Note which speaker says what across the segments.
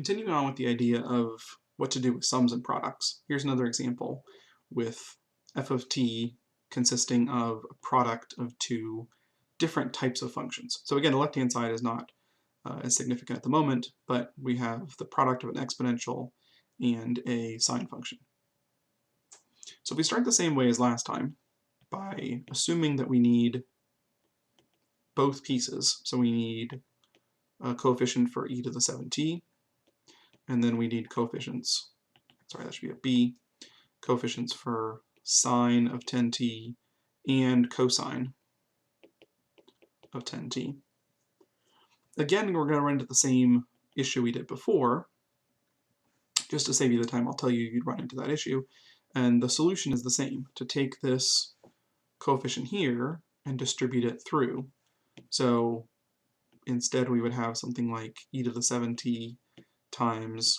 Speaker 1: continuing on with the idea of what to do with sums and products, here's another example with f of t consisting of a product of two different types of functions. So again, the left-hand side is not as significant at the moment, but we have the product of an exponential and a sine function. So if we start the same way as last time, by assuming that we need both pieces, so we need a coefficient for e to the 7t, and then we need coefficients, sorry, that should be a b, coefficients for sine of 10t and cosine of 10t. Again, we're going to run into the same issue we did before. Just to save you the time, I'll tell you you'd run into that issue. And the solution is the same, to take this coefficient here and distribute it through. So instead we would have something like e to the 7t times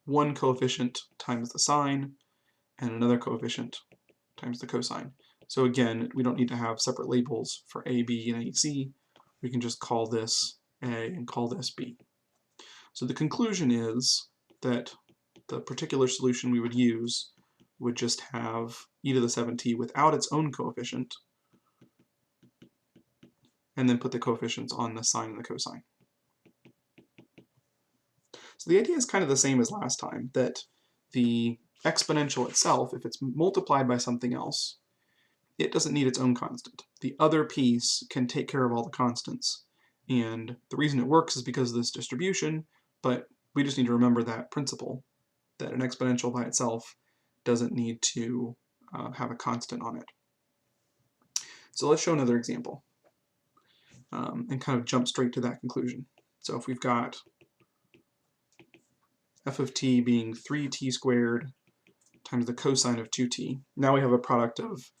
Speaker 1: one coefficient times the sine and another coefficient times the cosine. So again, we don't need to have separate labels for a, b, and ac. We can just call this a and call this b. So the conclusion is that the particular solution we would use would just have e to the 7t without its own coefficient, and then put the coefficients on the sine and the cosine. So the idea is kind of the same as last time, that the exponential itself, if it's multiplied by something else, it doesn't need its own constant. The other piece can take care of all the constants. And the reason it works is because of this distribution, but we just need to remember that principle, that an exponential by itself doesn't need to have a constant on it. So let's show another example and kind of jump straight to that conclusion. So if we've got f of t being 3t squared times the cosine of 2t, now we have a product of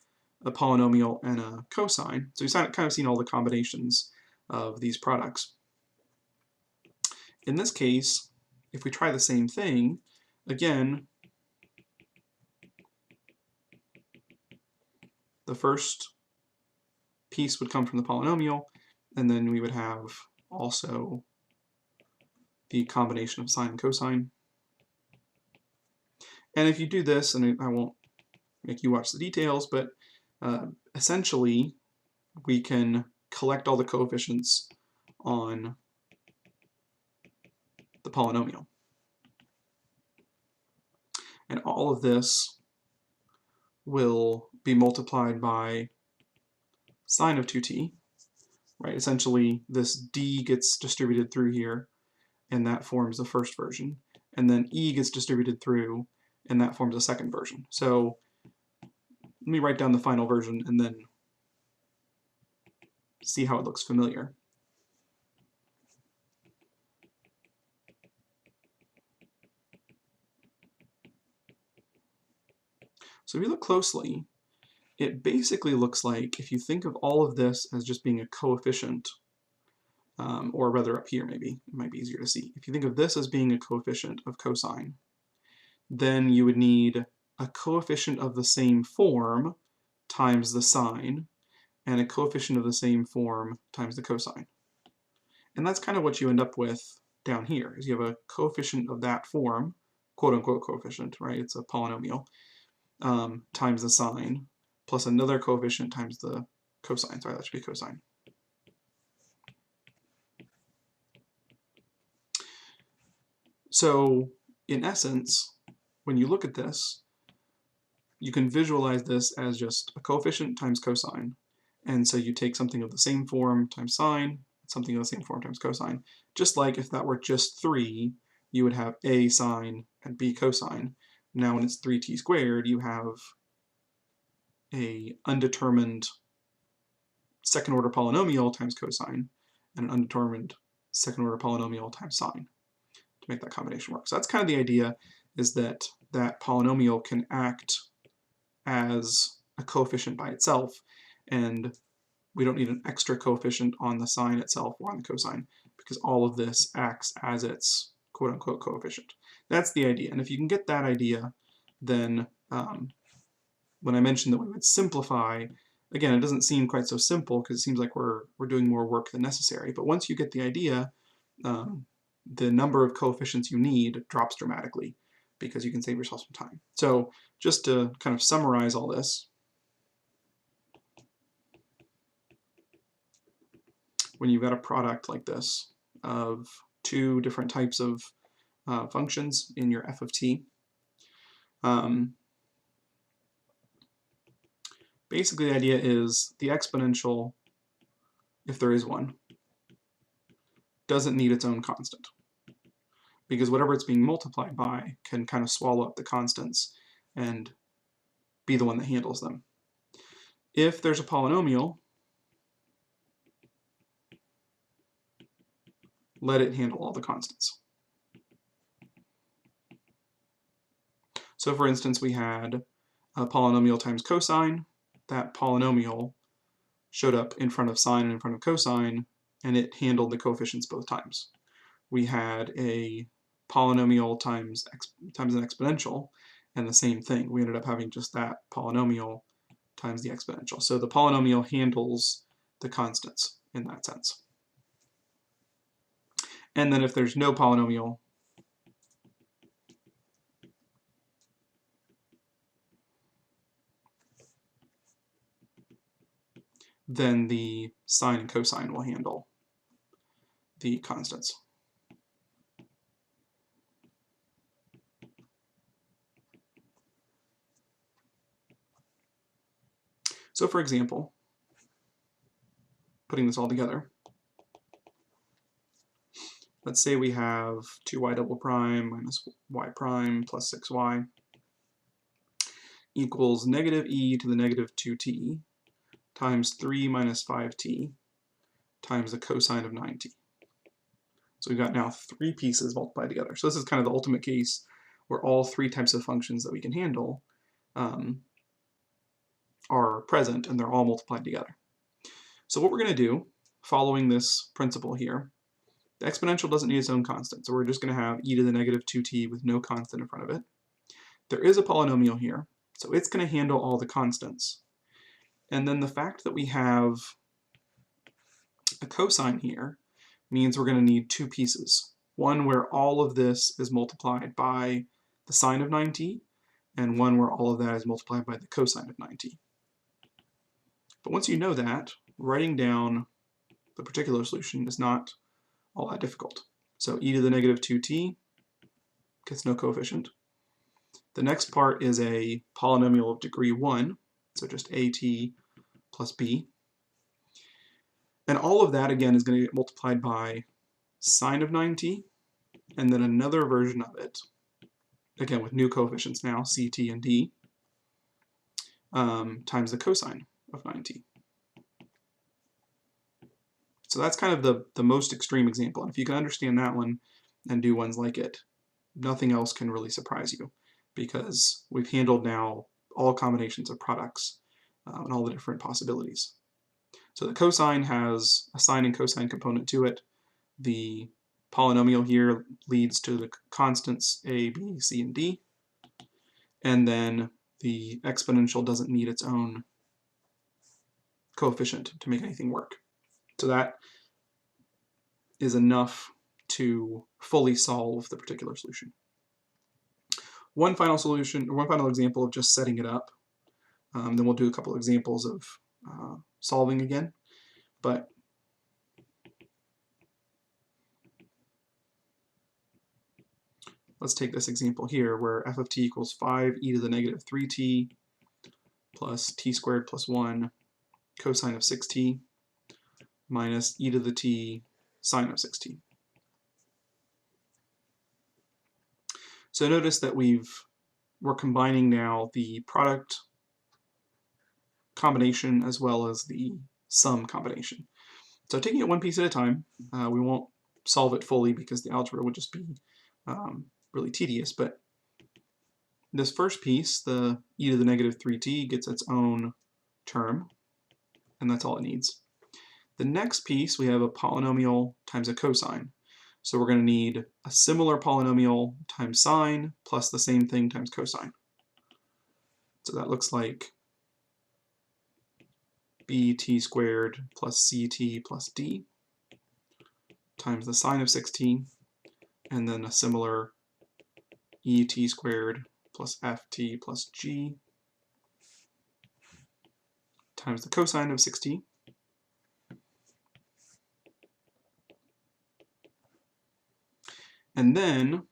Speaker 1: a polynomial and a cosine. So we've kind of seen all the combinations of these products. In this case, if we try the same thing, again, the first piece would come from the polynomial, and then we would have also the combination of sine and cosine. And if you do this, and I won't make you watch the details, but essentially we can collect all the coefficients on the polynomial. And all of this will be multiplied by sine of 2t, right? Essentially, this d gets distributed through here, and that forms the first version. And then e gets distributed through, and that forms a second version. So let me write down the final version and then see how it looks familiar. So if you look closely, it basically looks like, if you think of all of this as just being a coefficient, or rather up here maybe, it might be easier to see. If you think of this as being a coefficient of cosine, then you would need a coefficient of the same form times the sine, and a coefficient of the same form times the cosine. And that's kind of what you end up with down here, is you have a coefficient of that form, quote-unquote coefficient, right? It's a polynomial, times the sine, plus another coefficient times the cosine. Sorry, that should be cosine. So, in essence, when you look at this, you can visualize this as just a coefficient times cosine. And so you take something of the same form times sine, something of the same form times cosine. Just like if that were just 3, you would have a sine and b cosine. Now when it's 3t squared, you have a undetermined second order polynomial times cosine and an undetermined second order polynomial times sine to make that combination work. So that's kind of the idea, is that that polynomial can act as a coefficient by itself, and we don't need an extra coefficient on the sine itself or on the cosine, because all of this acts as its quote-unquote coefficient. That's the idea, and if you can get that idea, then when I mentioned that we would simplify, again, it doesn't seem quite so simple because it seems like we're doing more work than necessary, but once you get the idea, the number of coefficients you need drops dramatically because you can save yourself some time. So just to kind of summarize all this, when you've got a product like this of two different types of functions in your f of t, basically the idea is the exponential, if there is one, doesn't need its own constant, because whatever it's being multiplied by can kind of swallow up the constants and be the one that handles them. If there's a polynomial, let it handle all the constants. So for instance, we had a polynomial times cosine. That polynomial showed up in front of sine and in front of cosine, and it handled the coefficients both times. We had a polynomial times an exponential, and the same thing. We ended up having just that polynomial times the exponential. So the polynomial handles the constants in that sense. And then if there's no polynomial, then the sine and cosine will handle the constants. So for example, putting this all together, let's say we have 2y double prime minus y prime plus 6y equals negative e to the negative 2t times 3 minus 5t times the cosine of 9t. So we've got now 3 pieces multiplied together. So this is kind of the ultimate case where all 3 types of functions that we can handle are present and they're all multiplied together. So what we're going to do, following this principle here, the exponential doesn't need its own constant, so we're just going to have e to the negative 2t with no constant in front of it. There is a polynomial here, so it's going to handle all the constants. And then the fact that we have a cosine here means we're going to need 2 pieces. One where all of this is multiplied by the sine of 9t, and one where all of that is multiplied by the cosine of 9t. But once you know that, writing down the particular solution is not all that difficult. So e to the negative 2t gets no coefficient. The next part is a polynomial of degree 1, so just at plus b. And all of that, again, is going to get multiplied by sine of 9t, and then another version of it, again with new coefficients now, ct and d, times the cosine of 9t. So that's kind of the most extreme example. And if you can understand that one and do ones like it, nothing else can really surprise you, because we've handled now all combinations of products and all the different possibilities. So the cosine has a sine and cosine component to it. The polynomial here leads to the constants a, b, c, and d. And then the exponential doesn't need its own coefficient to make anything work. So that is enough to fully solve the particular solution. One final solution, or one final example of just setting it up. Then we'll do a couple of examples of solving again. But let's take this example here where f of t equals 5 e to the negative 3t plus t squared plus 1 cosine of 6t minus e to the t sine of 6t. So notice that we're combining now the product combination as well as the sum combination. So taking it one piece at a time, we won't solve it fully because the algebra would just be really tedious, but this first piece, the e to the negative 3t, gets its own term, and that's all it needs. The next piece, we have a polynomial times a cosine. So we're going to need a similar polynomial times sine plus the same thing times cosine. So that looks like bt squared plus ct plus d times the sine of 6t and then a similar et squared plus ft plus g times the cosine of 6t. And then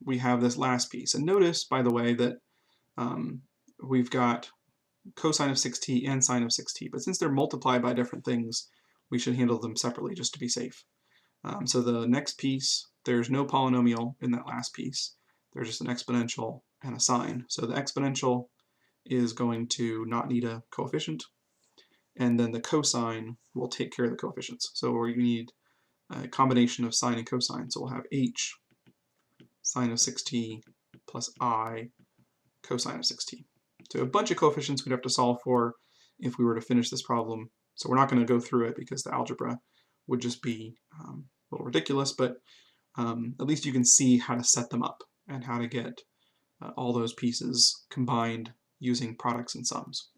Speaker 1: we have this last piece. And notice, by the way, that we've got cosine of 6t and sine of 6t, but since they're multiplied by different things, we should handle them separately just to be safe. So the next piece, there's no polynomial in that last piece. There's just an exponential and a sine. So the exponential is going to not need a coefficient, and then the cosine will take care of the coefficients. So we need a combination of sine and cosine. So we'll have h sine of 6t plus I cosine of 6t. So a bunch of coefficients we'd have to solve for if we were to finish this problem. So we're not going to go through it because the algebra would just be a little ridiculous, but at least you can see how to set them up and how to get all those pieces combined using products and sums.